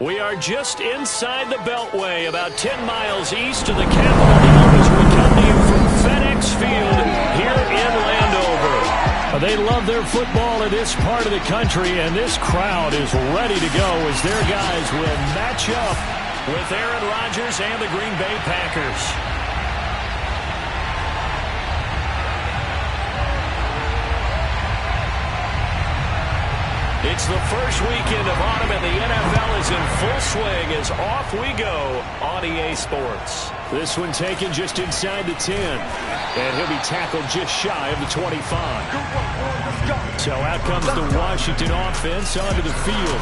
We are just inside the Beltway, about 10 miles east of the Capitol Hill as we come to you from FedEx Field here in Landover. They love their football in this part of the country, and this crowd is ready to go as their guys will match up with Aaron Rodgers and the Green Bay Packers. It's the first weekend of autumn, and the NFL is in full swing as off we go on EA Sports. This one taken just inside the 10, and he'll be tackled just shy of the 25. So out comes the Washington offense onto the field.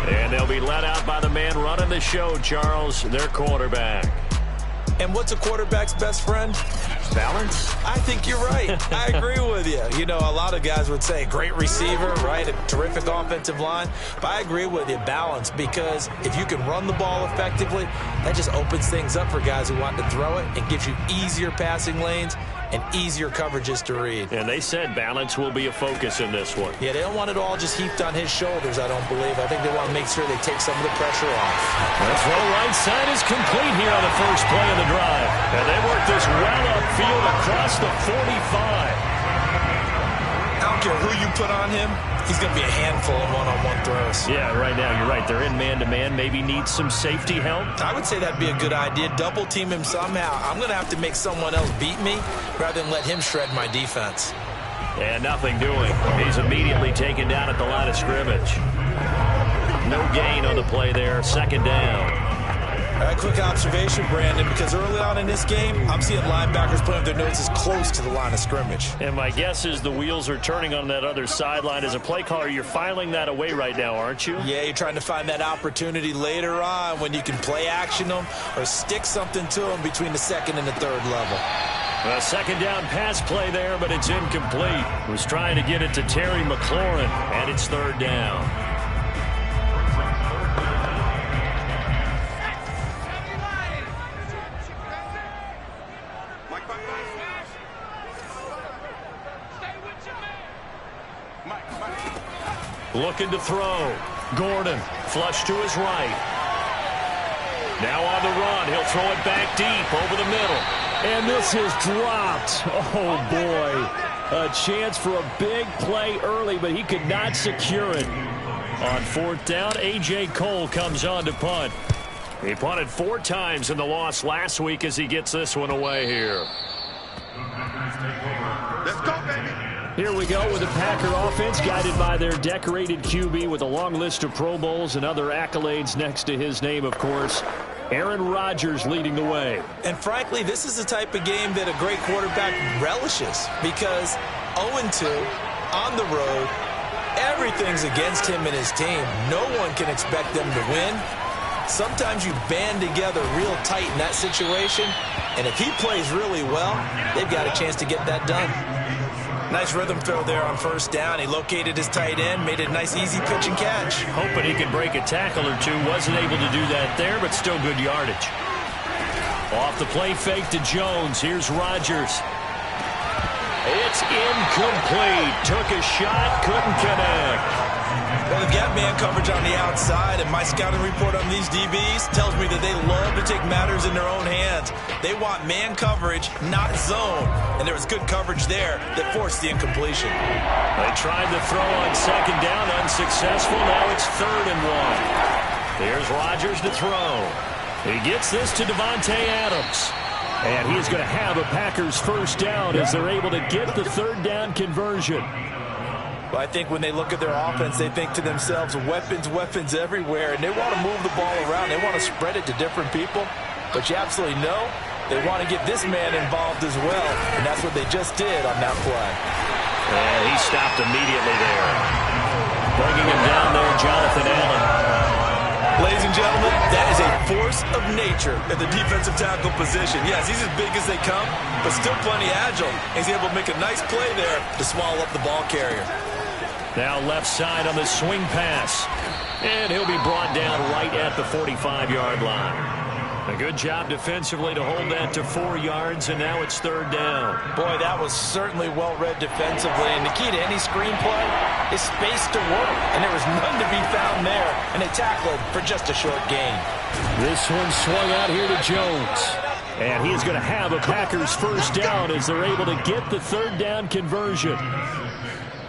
And they'll be let out by the man running the show, Charles, their quarterback. And what's a quarterback's best friend? Balance? I think you're right. I agree with you. You know, a lot of guys would say great receiver, right? A terrific offensive line. But I agree with you, balance, because if you can run the ball effectively, that just opens things up for guys who want to throw it and gives you easier passing lanes and easier coverages to read. And they said balance will be a focus in this one. Yeah, they don't want it all just heaped on his shoulders, I don't believe. I think they want to make sure they take some of the pressure off. The throw right side is complete here on the first play of the drive. And they work this well upfield across the 45. I don't care who you put on him, he's going to be a handful of one-on-one throws. Yeah, right now you're right. They're in man-to-man. Maybe need some safety help. I would say that'd be a good idea. Double team him somehow. I'm going to have to make someone else beat me rather than let him shred my defense. And nothing doing. He's immediately taken down at the line of scrimmage. No gain on the play there. Second down. All right, quick observation, Brandon, because early on in this game, I'm seeing linebackers putting their noses close to the line of scrimmage. And my guess is the wheels are turning on that other sideline. As a play caller, you're filing that away right now, aren't you? Yeah, you're trying to find that opportunity later on when you can play action them or stick something to them between the second and the third level. A second down pass play there, but it's incomplete. Was trying to get it to Terry McLaurin, and it's third down. Looking to throw. Gordon, flush to his right. Now on the run. He'll throw it back deep over the middle. And this is dropped. Oh, boy. A chance for a big play early, but he could not secure it. On fourth down, A.J. Cole comes on to punt. He punted 4 times in the loss last week as he gets this one away here. Let's go, baby. Here we go with the Packer offense guided by their decorated QB with a long list of Pro Bowls and other accolades next to his name, of course. Aaron Rodgers leading the way. And frankly, this is the type of game that a great quarterback relishes because 0-2 on the road, everything's against him and his team. No one can expect them to win. Sometimes you band together real tight in that situation, and if he plays really well, they've got a chance to get that done. Nice rhythm throw there on first down. He located his tight end, made it a nice easy pitch and catch. Hoping he could break a tackle or two. Wasn't able to do that there, but still good yardage. Off the play fake to Jones. Here's Rodgers. It's incomplete. Took a shot, couldn't connect. Well, they've got man coverage on the outside, and my scouting report on these DBs tells me that they love to take matters in their own hands. They want man coverage, not zone. And there was good coverage there that forced the incompletion. They tried to throw on second down, unsuccessful. Now it's 3rd and 1. Here's Rodgers to throw. He gets this to Davante Adams. And he's going to have a Packers first down as they're able to get the 3rd down conversion. Well, I think when they look at their offense, they think to themselves, weapons, weapons everywhere. And they want to move the ball around. They want to spread it to different people. But you absolutely know they want to get this man involved as well. And that's what they just did on that play. And he stopped immediately there. Bringing him down there, Jonathan Allen. Ladies and gentlemen, that is a force of nature at the defensive tackle position. Yes, he's as big as they come, but still plenty agile. He's able to make a nice play there to swallow up the ball carrier. Now left side on the swing pass. And he'll be brought down right at the 45-yard line. A good job defensively to hold that to 4 yards, and now it's 3rd down. Boy, that was certainly well-read defensively, and the key to any screenplay is space to work, and there was none to be found there, and they tackled for just a short gain. This one swung out here to Jones, and he is going to have a Packers 1st down as they're able to get the 3rd down conversion.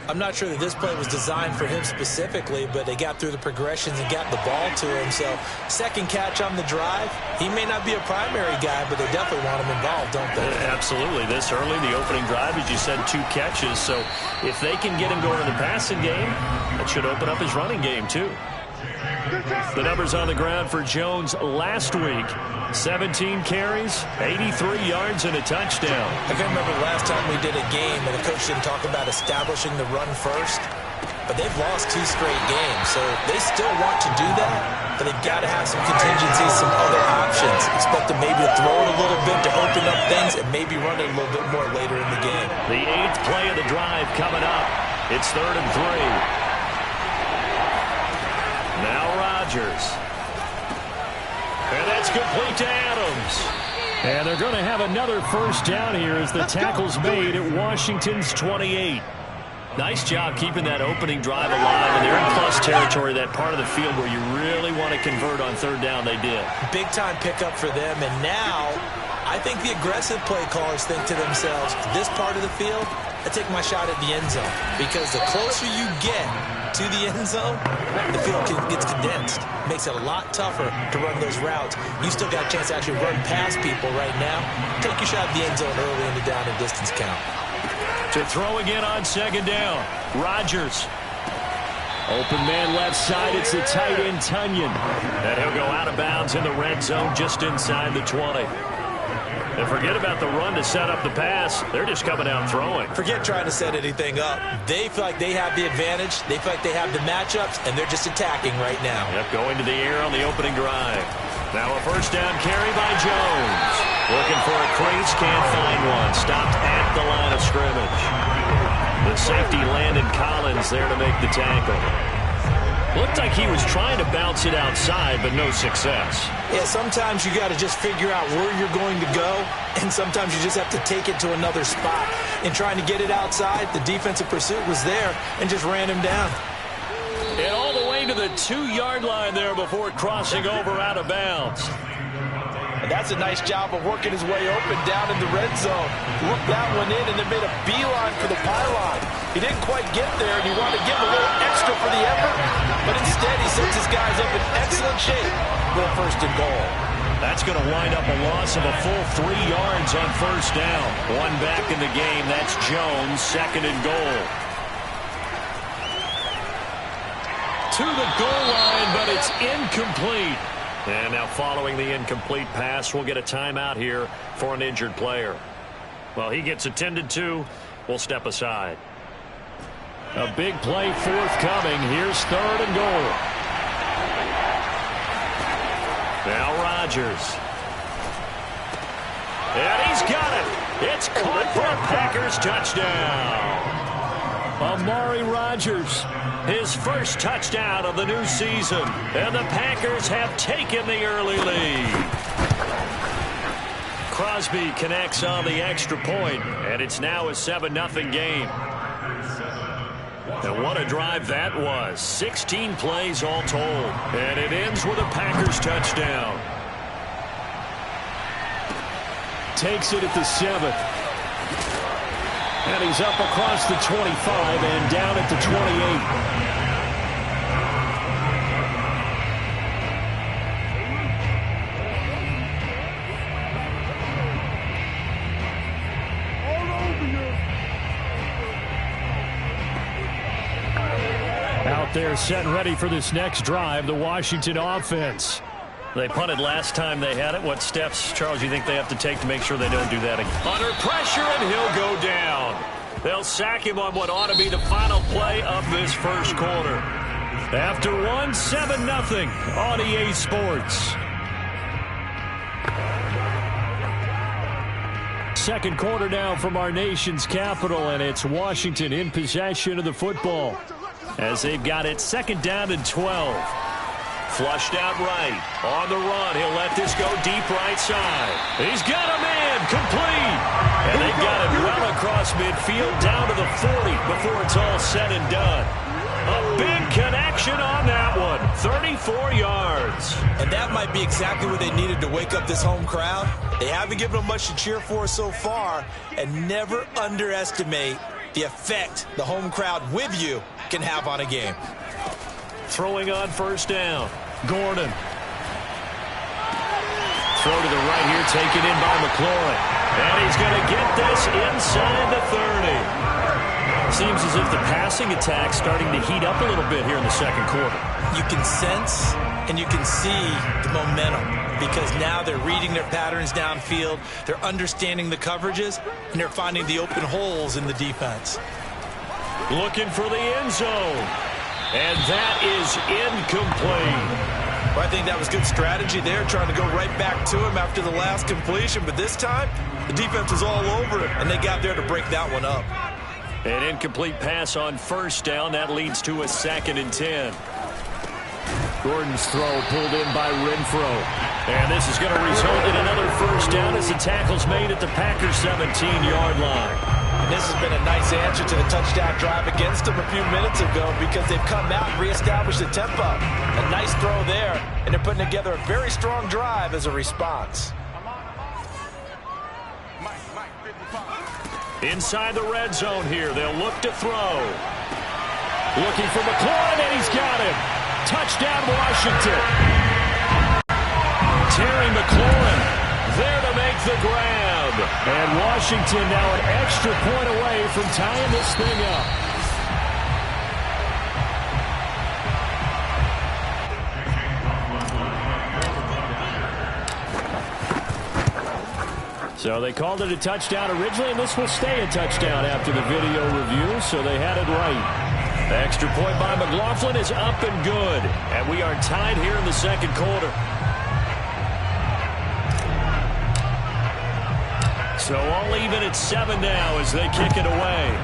I'm not sure that this play was designed for him specifically, but they got through the progressions and got the ball to him. So, 2nd catch on the drive. He may not be a primary guy, but they definitely want him involved, don't they? Absolutely. This early, the opening drive, as you said, 2 catches. So, if they can get him going in the passing game, that should open up his running game, too. The numbers on the ground for Jones last week. 17 carries, 83 yards, and a touchdown. I can remember the last time we did a game and the coach didn't talk about establishing the run first. But they've lost 2 straight games, so they still want to do that. But they've got to have some contingencies, some other options. Expect them maybe to throw it a little bit to open up things and maybe run it a little bit more later in the game. The 8th play of the drive coming up. It's 3rd and 3. Now Rodgers. And that's complete to Adams. And they're going to have another 1st down here as the tackle's made at Washington's 28. Nice job keeping that opening drive alive, and they're in plus territory, that part of the field where you really want to convert on 3rd down. They did. Big-time pickup for them, and now I think the aggressive play callers think to themselves, this part of the field, I take my shot at the end zone, because the closer you get to the end zone, the field gets condensed. Makes it a lot tougher to run those routes. You still got a chance to actually run past people right now. Take your shot at the end zone early in the down and distance count. To throw again on 2nd down. Rodgers. Open man left side. It's the tight end, Tunyon. And he'll go out of bounds in the red zone just inside the 20. And forget about the run to set up the pass. They're just coming out throwing. Forget trying to set anything up. They feel like they have the advantage. They feel like they have the matchups, and they're just attacking right now. Yep, going to the air on the opening drive. Now a 1st down carry by Jones. Looking for a crease, can't find one. Stopped at the line of scrimmage. The safety, Landon Collins, there to make the tackle. Looked like he was trying to bounce it outside, but no success. Yeah, sometimes you got to just figure out where you're going to go, and sometimes you just have to take it to another spot. In trying to get it outside, the defensive pursuit was there and just ran him down. And all the way to the 2-yard line there before crossing over out of bounds. And that's a nice job of working his way open down in the red zone. Looked that one in and then made a beeline for the pylon. He didn't quite get there, and he wanted to give him a little extra for the effort. But instead, he sets his guys up in excellent shape for a 1st and goal. That's going to wind up a loss of a full 3 yards on 1st down. One back in the game. That's Jones, 2nd and goal. To the goal line, but it's incomplete. And now following the incomplete pass, we'll get a timeout here for an injured player. Well, he gets attended to. We'll step aside. A big play forthcoming. Here's 3rd and goal. Now Rodgers. And he's got it. It's caught for a Packers touchdown. Amari Rodgers, his 1st touchdown of the new season. And the Packers have taken the early lead. Crosby connects on the extra point, and it's now a 7-0 game. And what a drive that was. 16 plays all told. And it ends with a Packers touchdown. Takes it at the 7th. And he's up across the 25 and down at the 28. Out there set and ready for this next drive, the Washington offense. They punted last time they had it. What steps, Charles, you think they have to take to make sure they don't do that again? Under pressure, and he'll go down. They'll sack him on what ought to be the final play of this 1st quarter. After 7-0 on EA Sports. 2nd quarter now from our nation's capital, and it's Washington in possession of the football as they've got it 2nd down and 12. Flushed out right. On the run, he'll let this go deep right side. He's got him in, complete. And they got it well across midfield down to the 40 before it's all said and done. A big connection on that one. 34 yards. And that might be exactly what they needed to wake up this home crowd. They haven't given them much to cheer for so far. And never underestimate the effect the home crowd with you can have on a game. Throwing on first down. Gordon. Throw to the right here, taken in by McLaurin. And he's going to get this inside the 30. Seems as if the passing attack's starting to heat up a little bit here in the second quarter. You can sense and you can see the momentum because now they're reading their patterns downfield, they're understanding the coverages, and they're finding the open holes in the defense. Looking for the end zone. And that is incomplete. Well, I think that was good strategy there, trying to go right back to him after the last completion. But this time, the defense was all over it, and they got there to break that one up. An incomplete pass on first down. That leads to a 2nd and 10. Gordon's throw pulled in by Renfro. And this is going to result in another first down as the tackle's made at the Packers' 17-yard line. And this has been a nice answer to the touchdown drive against them a few minutes ago because they've come out and reestablished the tempo. A nice throw there, and they're putting together a very strong drive as a response. Inside the red zone here, they'll look to throw. Looking for McLaurin, and he's got him. Touchdown, Washington. Terry McLaurin there to make the grab. And Washington now an extra point away from tying this thing up. So they called it a touchdown originally, and this will stay a touchdown after the video review, so they had it right. The extra point by McLaughlin is up and good. And we are tied here in the second quarter. So all even at 7 now as they kick it away.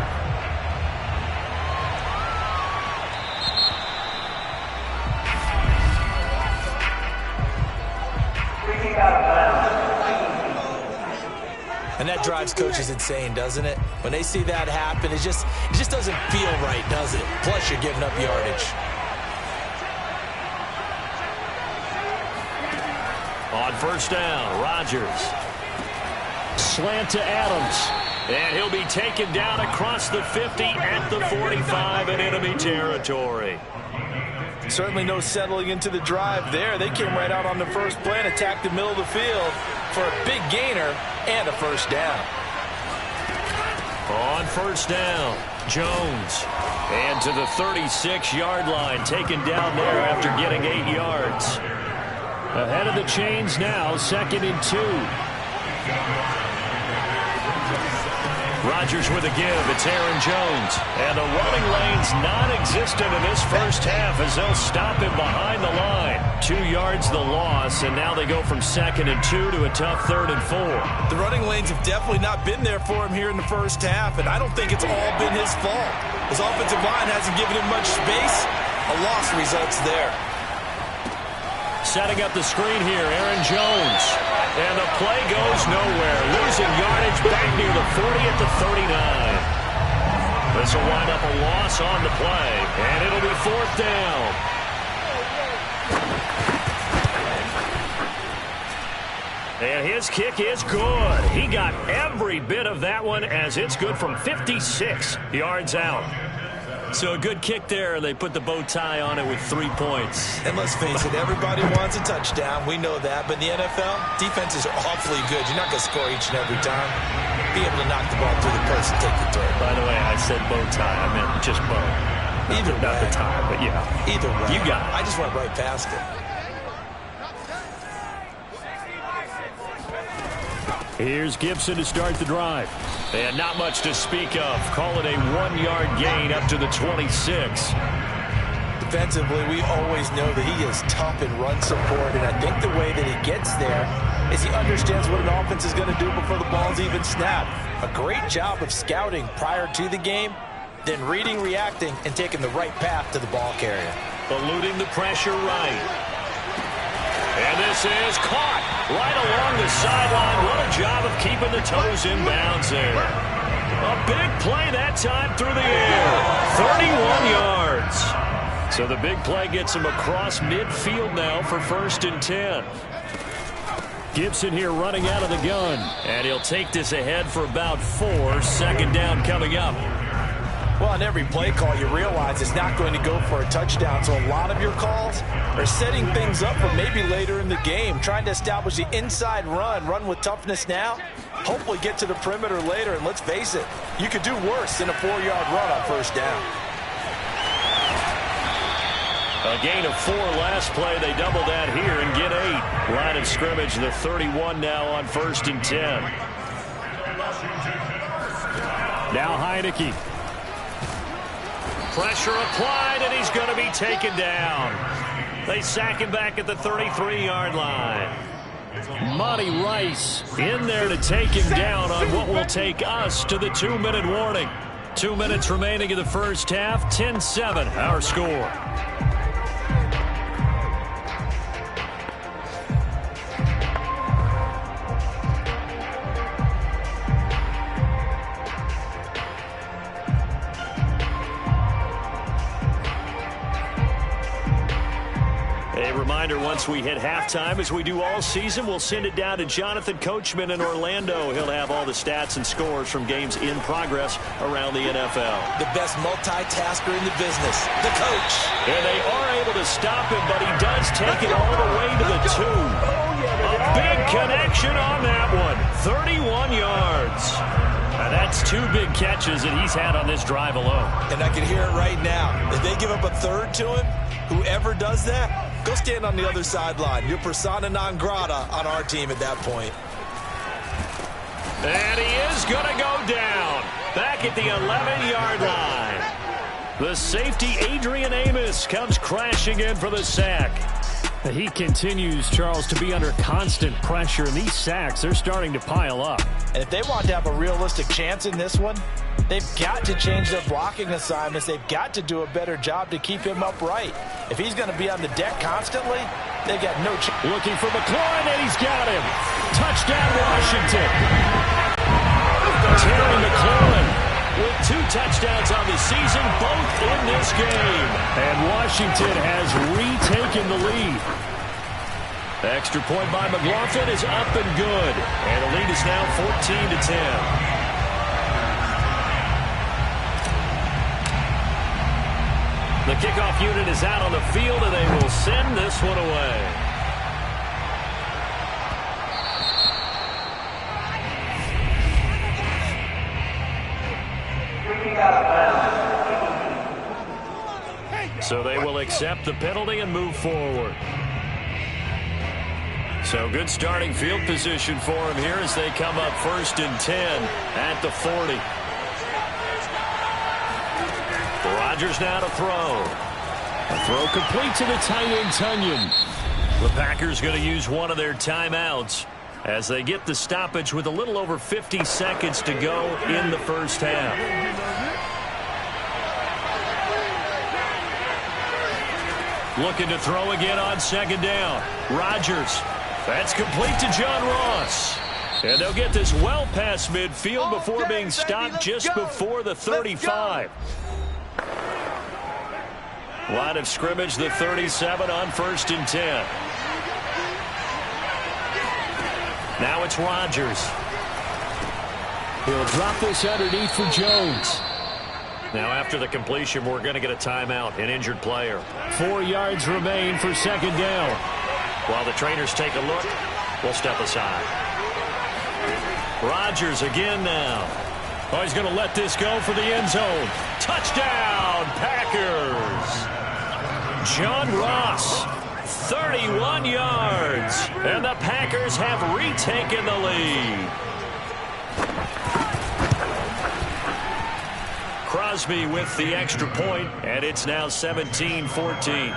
And that drives coaches insane, doesn't it? When they see that happen, it just doesn't feel right, does it? Plus, you're giving up yardage. On first down, Rodgers. Slant to Adams. And he'll be taken down across the 50 at the 45 in enemy territory. Certainly no settling into the drive there. They came right out on the first play and attacked the middle of the field for a big gainer and a first down. On first down, Jones. And to the 36-yard line, taken down there after getting 8 yards. Ahead of the chains now, 2nd and 2. Rodgers with a give. It's Aaron Jones. And the running lane's non-existent in this first half as they'll stop him behind the line. 2 yards the loss, and now they go from 2nd and 2 to a tough 3rd and 4. The running lanes have definitely not been there for him here in the first half, and I don't think it's all been his fault. His offensive line hasn't given him much space. A loss results there. Setting up the screen here, Aaron Jones. And the play goes nowhere. Losing yardage back near the 40 at the 39. This will wind up a loss on the play. And it'll be 4th down. And his kick is good. He got every bit of that one as it's good from 56 yards out. So a good kick there. They put the bow tie on it with 3 points. And let's face it, everybody wants a touchdown. We know that. But in the NFL, defenses are awfully good. You're not going to score each and every time. Be able to knock the ball through the post and take the throw. By the way, I said bow tie. I meant just bow. Either way. Not the tie, but yeah. Either way. You got it. I just went right past it. Here's Gibson to start the drive. And not much to speak of. Call it a 1-yard gain up to the 26. Defensively, we always know that he is tough in run support, and I think the way that he gets there is he understands what an offense is going to do before the ball's even snapped. A great job of scouting prior to the game, then reading, reacting, and taking the right path to the ball carrier. Eluding the pressure right. And this is caught right along the sideline. What a job of keeping the toes in bounds there. A big play that time through the air. 31 yards. So the big play gets him across midfield now for 1st and 10. Gibson here running out of the gun. And he'll take this ahead for about 4. 2nd down coming up. Well, on every play call, you realize it's not going to go for a touchdown. So a lot of your calls are setting things up for maybe later in the game, trying to establish the inside run with toughness now, hopefully get to the perimeter later. And let's face it, you could do worse than a 4-yard run on 1st down. A gain of 4 last play. They double that here and get 8. Line of scrimmage, the 31 now on 1st and 10. Now Heineke. Pressure applied, and he's going to be taken down. They sack him back at the 33-yard line. Monty Rice in there to take him down on what will take us to the 2-minute warning. 2 minutes remaining in the first half. 10-7 our score. Once we hit halftime, as we do all season, we'll send it down to Jonathan Coachman in Orlando. He'll have all the stats and scores from games in progress around the NFL. The best multitasker in the business, the coach. And they are able to stop him, but he does take it all the way to the 2. A big connection on that one. 31 yards. Now that's 2 big catches that he's had on this drive alone. And I can hear it right now. If they give up a 3rd to him, whoever does that, go stand on the other sideline. You're persona non grata on our team at that point. And he is going to go down. Back at the 11-yard line. The safety, Adrian Amos, comes crashing in for the sack. He continues, Charles, to be under constant pressure. And these sacks, they're starting to pile up. And if they want to have a realistic chance in this one, they've got to change their blocking assignments. They've got to do a better job to keep him upright. If he's going to be on the deck constantly, they've got no chance. Looking for McLaurin, and he's got him. Touchdown, Washington. Terry McLaurin with 2 touchdowns on the season, both in this game. And Washington has retaken the lead. Extra point by McLaughlin is up and good. And the lead is now 14-10. The kickoff unit is out on the field, and they will send this one away. So they will accept the penalty and move forward. So good starting field position for him here as they come up 1st and 10 at the 40. Rodgers now to throw. A throw complete to the tight end, Tunyon. The Packers going to use one of their timeouts as they get the stoppage with a little over 50 seconds to go in the first half. Looking to throw again on 2nd down. Rodgers. That's complete to John Ross. And they'll get this well past midfield before being stopped just before the 35. Line of scrimmage, the 37 on 1st and 10. Now it's Rodgers. He'll drop this underneath for Jones. Now after the completion, we're going to get a timeout, an injured player. 4 yards remain for 2nd down. While the trainers take a look, we'll step aside. Rodgers again now. Oh, he's going to let this go for the end zone. Touchdown, Packers. John Ross, 31 yards. And the Packers have retaken the lead. Crosby with the extra point, and it's now 17-14.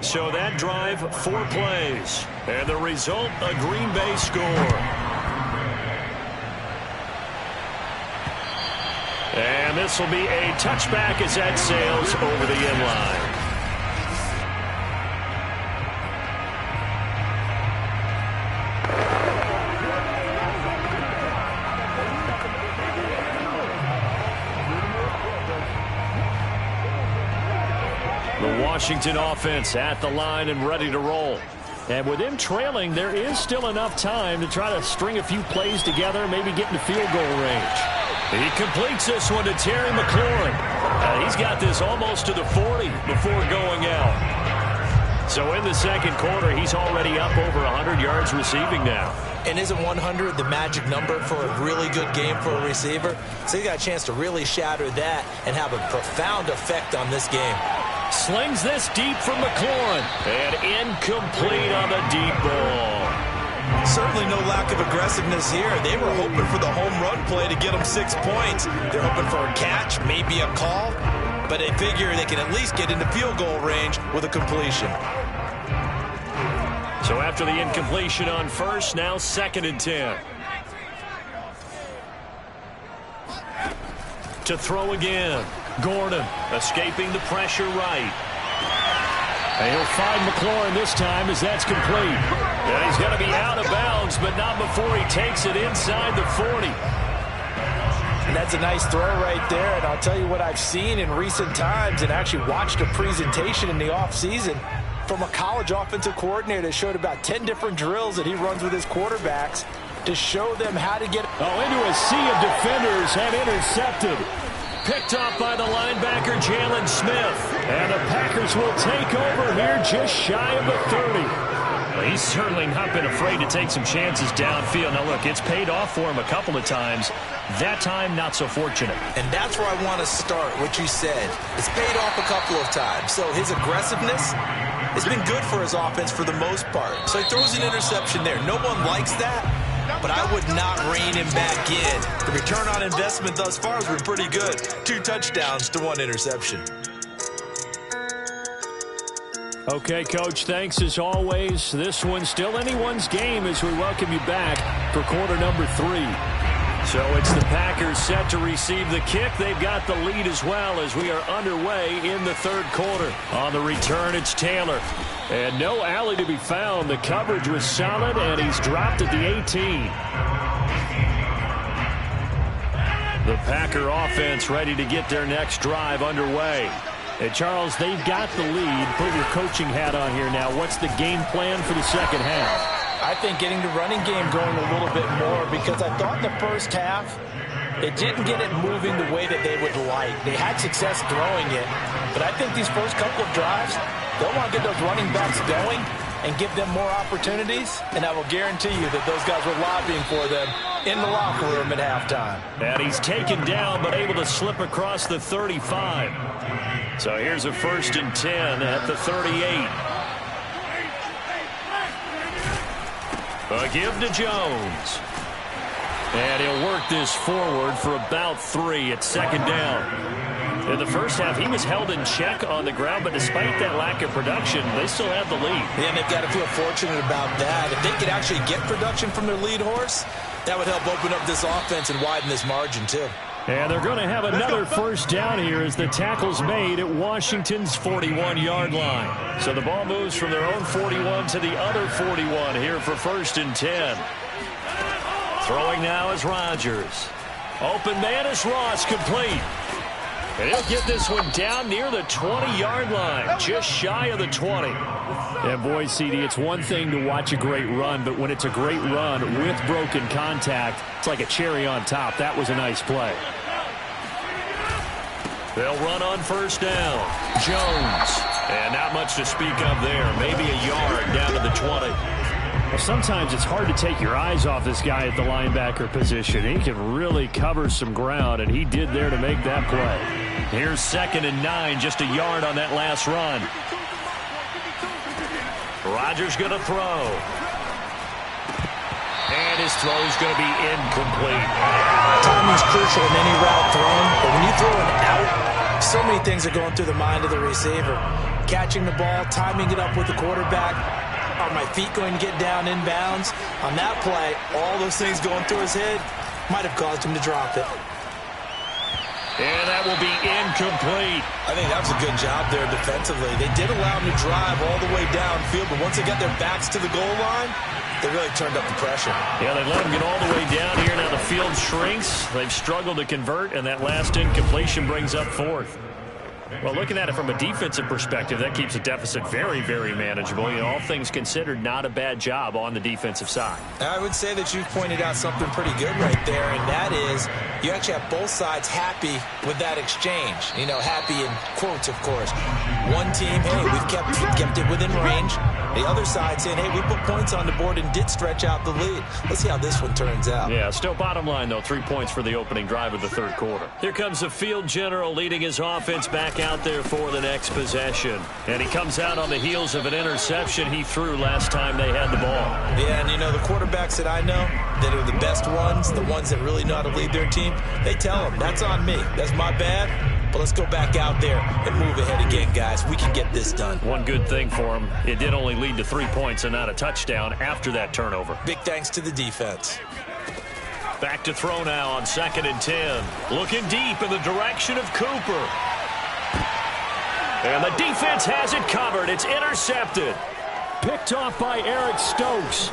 So that drive, 4 plays. And the result, a Green Bay score. And this will be a touchback as that sails over the end line. Washington offense at the line and ready to roll. And with him trailing, there is still enough time to try to string a few plays together, maybe get into field goal range. He completes this one to Terry McLaurin. He's got this almost to the 40 before going out. So in the second quarter, he's already up over 100 yards receiving now. And isn't 100 the magic number for a really good game for a receiver? So he got a chance to really shatter that and have a profound effect on this game. Slings this deep from McLaurin. And incomplete on the deep ball. Certainly no lack of aggressiveness here. They were hoping for the home run play to get them 6 points. They're hoping for a catch, maybe a call. But they figure they can at least get into field goal range with a completion. So after the incompletion on first, now 2nd and 10. To throw again. Gordon escaping the pressure right. And he'll find McLaurin this time as that's complete. And he's going to be out of bounds, but not before he takes it inside the 40. And that's a nice throw right there. And I'll tell you what I've seen in recent times and actually watched a presentation in the offseason from a college offensive coordinator that showed about 10 different drills that he runs with his quarterbacks to show them how to get into a sea of defenders and intercepted. Picked off by the linebacker, Jalen Smith. And the Packers will take over here just shy of the 30. Well, he's certainly not been afraid to take some chances downfield. Now, look, it's paid off for him a couple of times. That time, not so fortunate. And that's where I want to start, what you said. It's paid off a couple of times. So his aggressiveness has been good for his offense for the most part. So he throws an interception there. No one likes that. But I would not rein him back in. The return on investment thus far has been pretty good. 2 touchdowns to 1 interception. Okay, Coach, thanks as always. This one's still anyone's game as we welcome you back for quarter number 3. So it's the Packers set to receive the kick. They've got the lead as well as we are underway in the 3rd quarter. On the return, it's Taylor. And no alley to be found. The coverage was solid, and he's dropped at the 18. The Packer offense ready to get their next drive underway. And Charles, they've got the lead. Put your coaching hat on here now. What's the game plan for the second half? I think getting the running game going a little bit more because I thought the first half, it didn't get it moving the way that they would like. They had success throwing it, but I think these first couple of drives, they'll want to get those running backs going and give them more opportunities, and I will guarantee you that those guys were lobbying for them in the locker room at halftime. And he's taken down but able to slip across the 35. So here's a 1st and 10 at the 38. A give to Jones. And he'll work this forward for about 3 at 2nd down. In the first half, he was held in check on the ground, but despite that lack of production, they still have the lead. Yeah, and they've got to feel fortunate about that. If they could actually get production from their lead horse, that would help open up this offense and widen this margin, too. And they're going to have another 1st down here as the tackle's made at Washington's 41-yard line. So the ball moves from their own 41 to the other 41 here for 1st and 10. Throwing now is Rodgers. Open man is Ross, complete. And he'll get this one down near the 20-yard line, just shy of the 20. And boy, CD, it's one thing to watch a great run, but when it's a great run with broken contact, it's like a cherry on top. That was a nice play. They'll run on 1st down. Jones. And not much to speak of there. Maybe a yard down to the 20. Well, sometimes it's hard to take your eyes off this guy at the linebacker position. He can really cover some ground, and he did there to make that play. Here's 2nd and 9, just a yard on that last run. Rodgers going to throw. And his throw is going to be incomplete. Timing's crucial in any route thrown, but when you throw an out, so many things are going through the mind of the receiver. Catching the ball, timing it up with the quarterback. Are my feet going to get down inbounds? On that play, all those things going through his head might have caused him to drop it. And that will be incomplete. I think that was a good job there defensively. They did allow him to drive all the way downfield, but once they got their backs to the goal line, they really turned up the pressure. Yeah, they let him get all the way down here. Now the field shrinks. They've struggled to convert, and that last incompletion brings up 4th. Well, looking at it from a defensive perspective, that keeps the deficit very, very manageable. You know, all things considered, not a bad job on the defensive side. I would say that you've pointed out something pretty good right there, and that is you actually have both sides happy with that exchange. You know, happy in quotes, of course. One team, hey, we've kept it within range. The other side saying, hey, we put points on the board and did stretch out the lead. Let's see how this one turns out. Yeah, still bottom line, though, 3 points for the opening drive of the third quarter. Here comes the field general leading his offense back out there for the next possession. And he comes out on the heels of an interception he threw last time they had the ball. Yeah, and you know, the quarterbacks that I know that are the best ones, the ones that really know how to lead their team, they tell them, that's on me. That's my bad. But let's go back out there and move ahead again, guys. We can get this done. One good thing for him, it did only lead to 3 points and not a touchdown after that turnover. Big thanks to the defense. Back to throw now on 2nd and 10. Looking deep in the direction of Cooper. And the defense has it covered. It's intercepted. Picked off by Eric Stokes.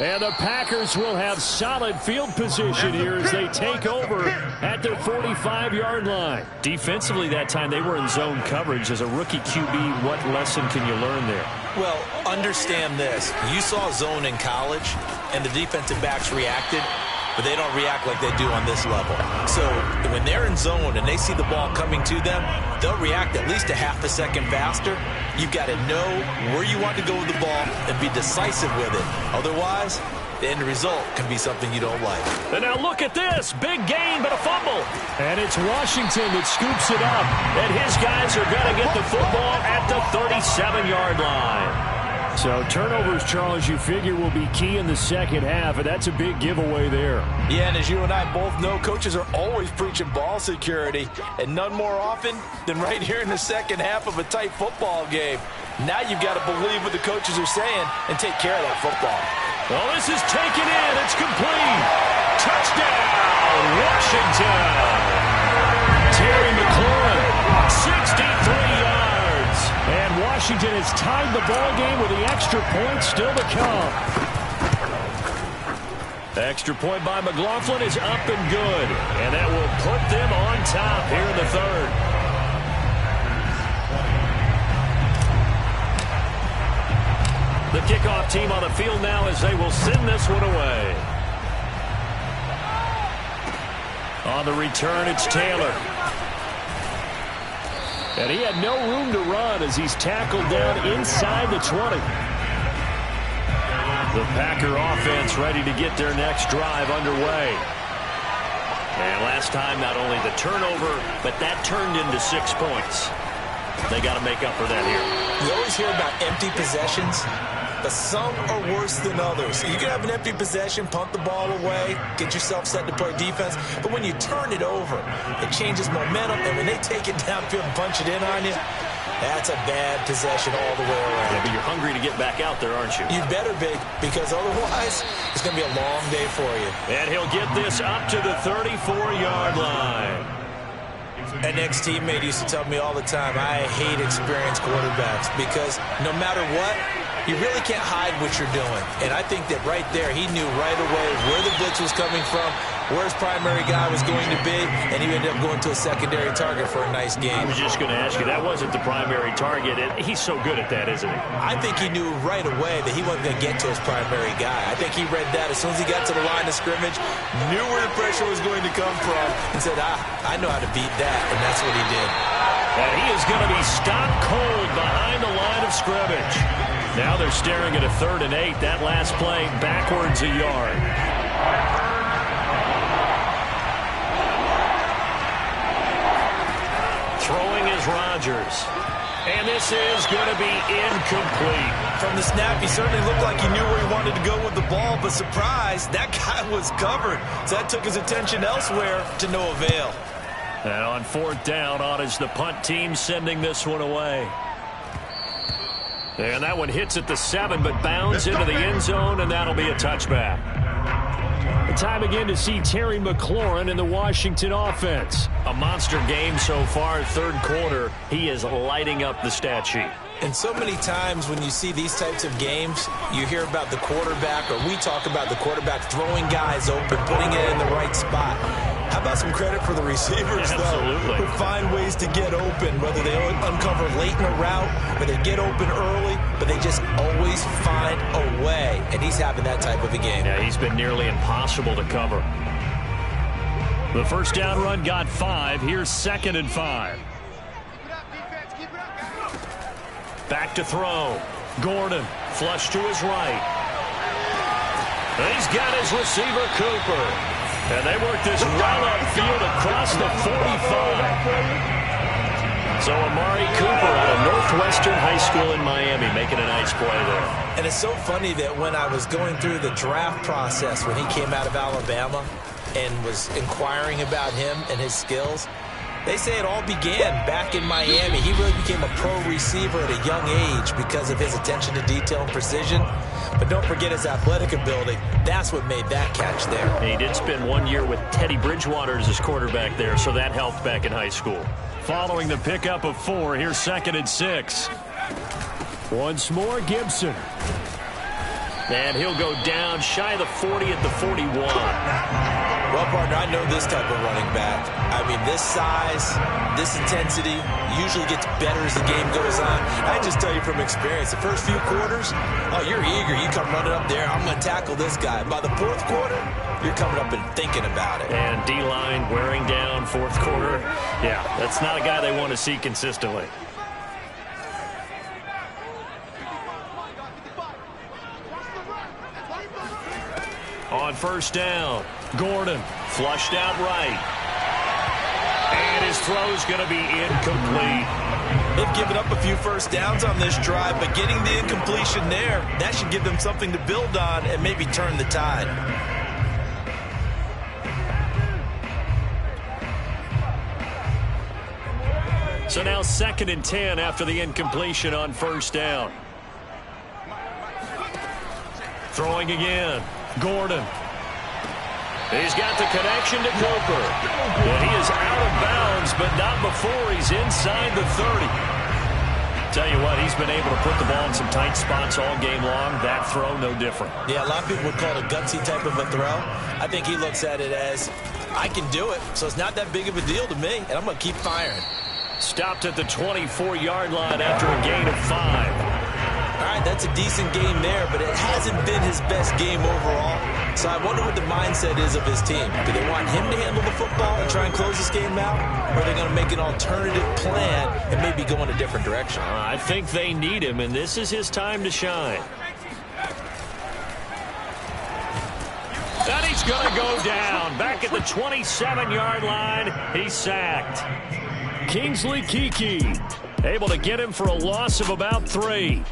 And the Packers will have solid field position here as they take over at their 45-yard line. Defensively that time, they were in zone coverage. As a rookie QB, what lesson can you learn there? Well, understand this. You saw zone in college, and the defensive backs reacted, but they don't react like they do on this level. So when they're in zone and they see the ball coming to them, they'll react at least a half a second faster. You've got to know where you want to go with the ball and be decisive with it. Otherwise, the end result can be something you don't like. And now look at this. Big gain, but a fumble. And it's Washington that scoops it up. And his guys are going to get the football at the 37-yard line. So turnovers, Charles, you figure will be key in the second half, and that's a big giveaway there. Yeah, and as you and I both know, coaches are always preaching ball security, and none more often than right here in the second half of a tight football game. Now you've got to believe what the coaches are saying and take care of that football. Well, this is taken in. It's complete. Touchdown, Washington. Terry McLaurin, 63 yards. And Washington has tied the ball game with the extra point still to come. The extra point by McLaughlin is up and good. And that will put them on top here in the third. The kickoff team on the field now as they will send this one away. On the return, it's Taylor. And he had no room to run as he's tackled down inside the 20. The Packer offense ready to get their next drive underway. And last time, not only the turnover, but that turned into 6 points. They got to make up for that here. You always hear about empty possessions, but some are worse than others. You can have an empty possession, punt the ball away, get yourself set to play defense, but when you turn it over, it changes momentum, and when they take it downfield and punch it in on you, that's a bad possession all the way around. Yeah, but you're hungry to get back out there, aren't you? You better be, because otherwise it's going to be a long day for you. And he'll get this up to the 34-yard line. An ex-teammate used to tell me all the time, I hate experienced quarterbacks because no matter what, you really can't hide what you're doing. And I think that right there, he knew right away where the blitz was coming from, where his primary guy was going to be, and he ended up going to a secondary target for a nice game. I was just going to ask you, that wasn't the primary target. He's so good at that, isn't he? I think he knew right away that he wasn't going to get to his primary guy. I think he read that as soon as he got to the line of scrimmage, knew where the pressure was going to come from, and said, I know how to beat that, and that's what he did. And he is going to be stopped cold behind the line of scrimmage. Now they're staring at a 3rd and 8. That last play backwards a yard. Throwing is Rodgers. And this is going to be incomplete. From the snap, he certainly looked like he knew where he wanted to go with the ball, but surprise, that guy was covered. So that took his attention elsewhere to no avail. And on 4th down, on is the punt team sending this one away. And that one hits at the 7, but bounds into the end zone, and that'll be a touchback. Time again to see Terry McLaurin in the Washington offense. A monster game so far, 3rd quarter. He is lighting up the stat sheet. And so many times when you see these types of games, you hear about the quarterback, or we talk about the quarterback throwing guys open, putting it in the right spot. How about some credit for the receivers, Absolutely. though, who find ways to get open, whether they uncover late in a route or they get open early, but they just always find a way. And he's having that type of a game. Yeah, he's been nearly impossible to cover. The first down run got 5. Here's 2nd and 5. Back to throw. Gordon, flush to his right. He's got his receiver, Cooper. And they work this well upfield across the 45. So Amari Cooper out of Northwestern High School in Miami making a nice play there. And it's so funny that when I was going through the draft process when he came out of Alabama and was inquiring about him and his skills, they say it all began back in Miami. He really became a pro receiver at a young age because of his attention to detail and precision. But don't forget his athletic ability. That's what made that catch there. He did spend 1 year with Teddy Bridgewater as his quarterback there, so that helped back in high school. Following the pickup of 4, here's 2nd and 6. Once more, Gibson. And he'll go down shy of the 40 at the 41. Well, partner, I know this type of running back. I mean, this size, this intensity usually gets better as the game goes on. I just tell you from experience, the first few quarters, oh, you're eager. You come running up there, I'm going to tackle this guy. By the 4th quarter, you're coming up and thinking about it. And D-line wearing down 4th quarter. Yeah, that's not a guy they want to see consistently. On first down, Gordon flushed out right. And his throw's going to be incomplete. They've given up a few first downs on this drive, but getting the incompletion there, that should give them something to build on and maybe turn the tide. So now 2nd and 10 after the incompletion on first down. Throwing again. Gordon. He's got the connection to Cooper. And he is out of bounds, but not before he's inside the 30. Tell you what, he's been able to put the ball in some tight spots all game long. That throw, no different. Yeah, a lot of people would call it a gutsy type of a throw. I think he looks at it as, I can do it, so it's not that big of a deal to me, and I'm going to keep firing. Stopped at the 24-yard line after a gain of 5. All right, that's a decent game there, but it hasn't been his best game overall. So I wonder what the mindset is of his team. Do they want him to handle the football and try and close this game out? Or are they going to make an alternative plan and maybe go in a different direction? I think they need him, and this is his time to shine. And he's going to go down. Back at the 27-yard line, he's sacked. Kingsley Keke able to get him for a loss of about 3.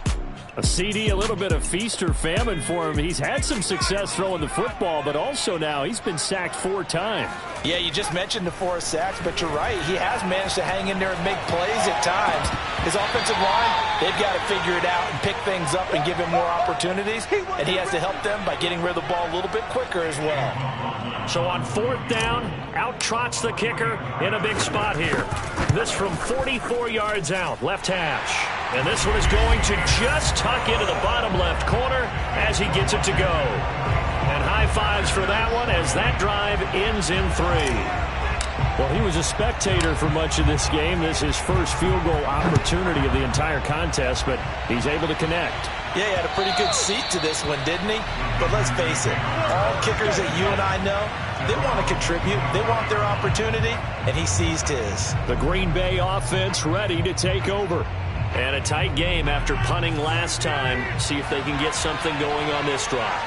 A CD, a little bit of feast or famine for him. He's had some success throwing the football, but also now he's been sacked 4 times. Yeah, you just mentioned the 4 sacks, but you're right. He has managed to hang in there and make plays at times. His offensive line, they've got to figure it out and pick things up and give him more opportunities, and he has to help them by getting rid of the ball a little bit quicker as well. So on 4th down, out trots the kicker in a big spot here. This from 44 yards out, left hash. And this one is going to just tuck into the bottom left corner as he gets it to go. And high fives for that one as that drive ends in 3. Well, he was a spectator for much of this game. This is his first field goal opportunity of the entire contest, but he's able to connect. Yeah, he had a pretty good seat to this one, didn't he? But let's face it, all kickers that you and I know, they want to contribute. They want their opportunity, and he seized his. The Green Bay offense ready to take over. And a tight game after punting last time. See if they can get something going on this drive.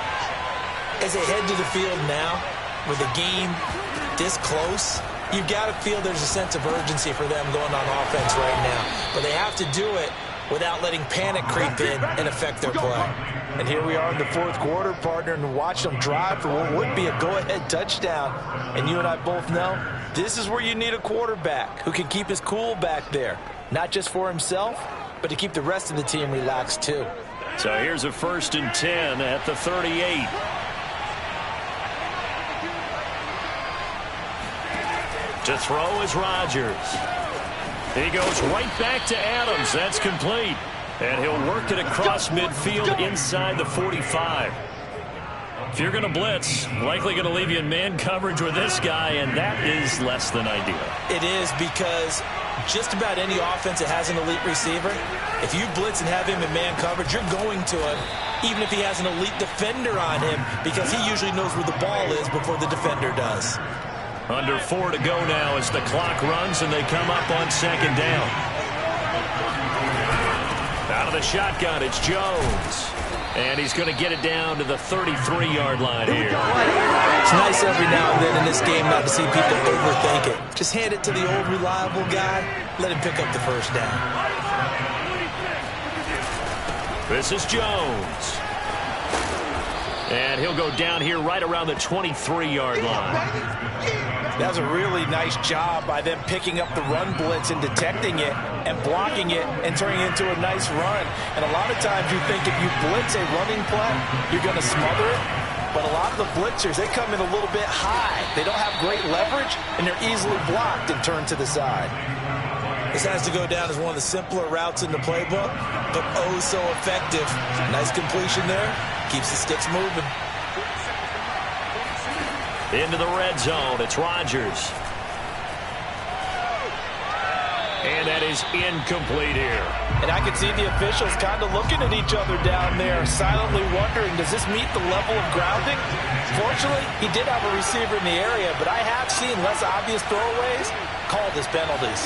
As they head to the field now, with the game this close, you've got to feel there's a sense of urgency for them going on offense right now. But they have to do it without letting panic creep in and affect their play. And here we are in the 4th quarter, partner, and watch them drive for what would be a go-ahead touchdown. And you and I both know this is where you need a quarterback who can keep his cool back there. Not just for himself, but to keep the rest of the team relaxed too. So here's a 1st and 10 at the 38. To throw is Rodgers. He goes right back to Adams. That's complete. And he'll work it across midfield inside the 45. If you're going to blitz, likely going to leave you in man coverage with this guy, and that is less than ideal. It is, because just about any offense that has an elite receiver, if you blitz and have him in man coverage, you're going to him, even if he has an elite defender on him, because he usually knows where the ball is before the defender does. Under 4 to go now as the clock runs and they come up on second down. Out of the shotgun, it's Jones. And he's going to get it down to the 33-yard line here. It's nice every now and then in this game not to see people overthink it. Just hand it to the old reliable guy. Let him pick up the first down. This is Jones. And he'll go down here right around the 23-yard line. That was a really nice job by them picking up the run blitz and detecting it and blocking it and turning it into a nice run. And a lot of times you think if you blitz a running play, you're going to smother it. But a lot of the blitzers, they come in a little bit high. They don't have great leverage, and they're easily blocked and turned to the side. This has to go down as one of the simpler routes in the playbook, but oh so effective. Nice completion there. Keeps the sticks moving. Into the red zone, it's Rodgers. And that is incomplete here. And I can see the officials kind of looking at each other down there, silently wondering, does this meet the level of grounding? Fortunately, he did have a receiver in the area, but I have seen less obvious throwaways called as penalties.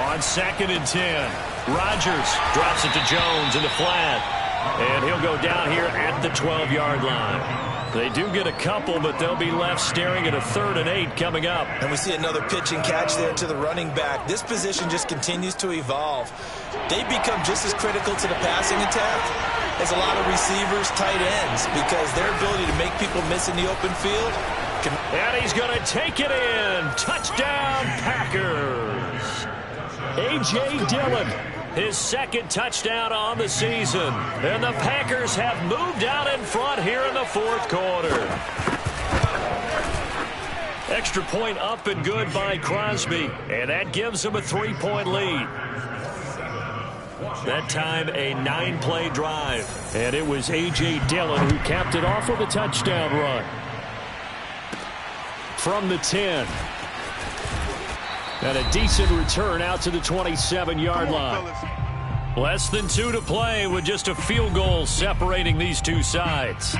On 2nd and 10, Rodgers drops it to Jones in the flat. And he'll go down here at the 12-yard line. They do get a couple, but they'll be left staring at a 3rd and 8 coming up. And we see another pitch and catch there to the running back. This position just continues to evolve. They become just as critical to the passing attack as a lot of receivers, tight ends, because their ability to make people miss in the open field. And he's going to take it in. Touchdown, Packers. A.J. Dillon, his 2nd touchdown on the season. And the Packers have moved out in front here in the 4th quarter. Extra point up and good by Crosby. And that gives them a 3-point lead. That time a 9-play drive. And it was A.J. Dillon who capped it off with a touchdown run. From the 10. And a decent return out to the 27-yard line. Less than 2 to play with just a field goal separating these two sides.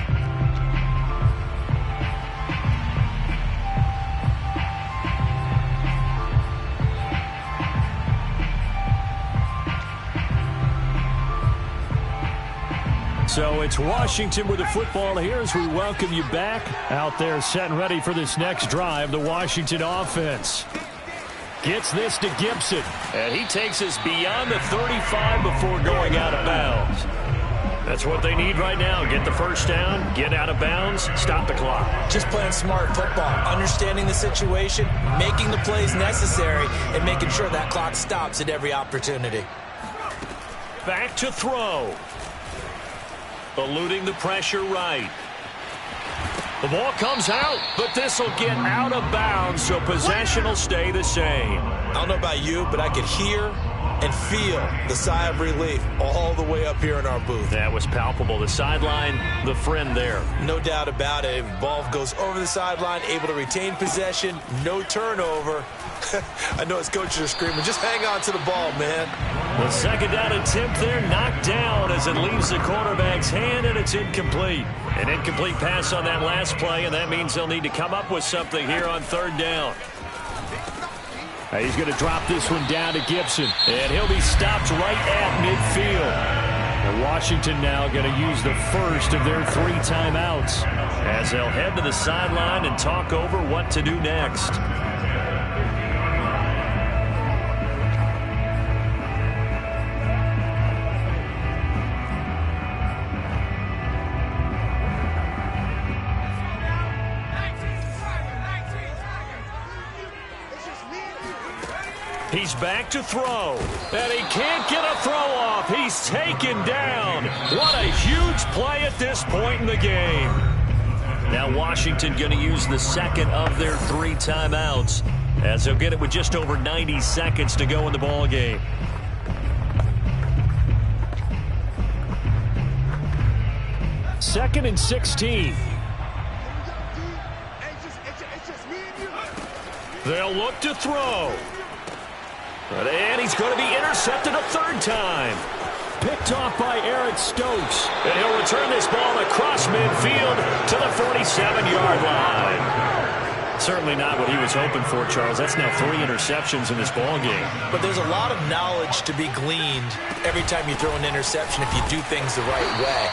So it's Washington with the football here as we welcome you back. Out there set and ready for this next drive, the Washington offense. Gets this to Gibson. And he takes us beyond the 35 before going out of bounds. That's what they need right now. Get the first down, get out of bounds, stop the clock. Just playing smart football, understanding the situation, making the plays necessary, and making sure that clock stops at every opportunity. Back to throw. Eluding the pressure right. The ball comes out, but this will get out of bounds, so possession will stay the same. I don't know about you, but I could hear and feel the sigh of relief all the way up here in our booth. That was palpable. The sideline, the friend there. No doubt about it. Ball goes over the sideline, able to retain possession, no turnover. I know his coaches are screaming, just hang on to the ball, man. The 2nd down attempt there knocked down as it leaves the quarterback's hand, and it's incomplete. An incomplete pass on that last play, and that means they'll need to come up with something here on 3rd down. He's going to drop this one down to Gibson, and he'll be stopped right at midfield. And Washington now going to use the first of their 3 timeouts as they'll head to the sideline and talk over what to do next. He's back to throw, and he can't get a throw off. He's taken down. What a huge play at this point in the game. Now Washington going to use the 2nd of their 3 timeouts as they'll get it with just over 90 seconds to go in the ball game. Second and 16. They'll look to throw. And he's going to be intercepted a third time. Picked off by Eric Stokes. And he'll return this ball across midfield to the 47-yard line. Certainly not what he was hoping for, Charles. That's now 3 interceptions in this ball game. But there's a lot of knowledge to be gleaned every time you throw an interception if you do things the right way.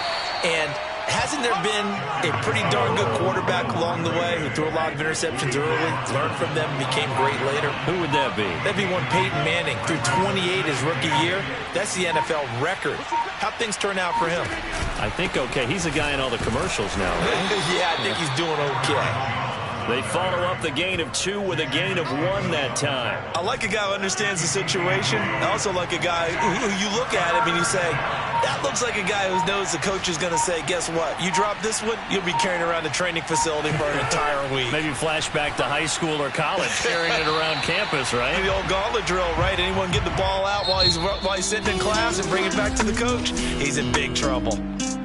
And hasn't there been a pretty darn good quarterback along the way who threw a lot of interceptions early, learned from them, and became great later? Who would that be? That'd be one Peyton Manning. Threw 28 his rookie year. That's the NFL record. How'd things turn out for him? I think okay. He's a guy in all the commercials now, right? Yeah, I think he's doing okay. They follow up the gain of 2 with a gain of 1 that time. I like a guy who understands the situation. I also like a guy who you look at him and you say, that looks like a guy who knows the coach is going to say, guess what? You drop this one, you'll be carrying around the training facility for an entire week. Maybe flashback to high school or college, carrying it around campus, right? The old gauntlet drill, right? Anyone get the ball out while he's sitting in class and bring it back to the coach? He's in big trouble.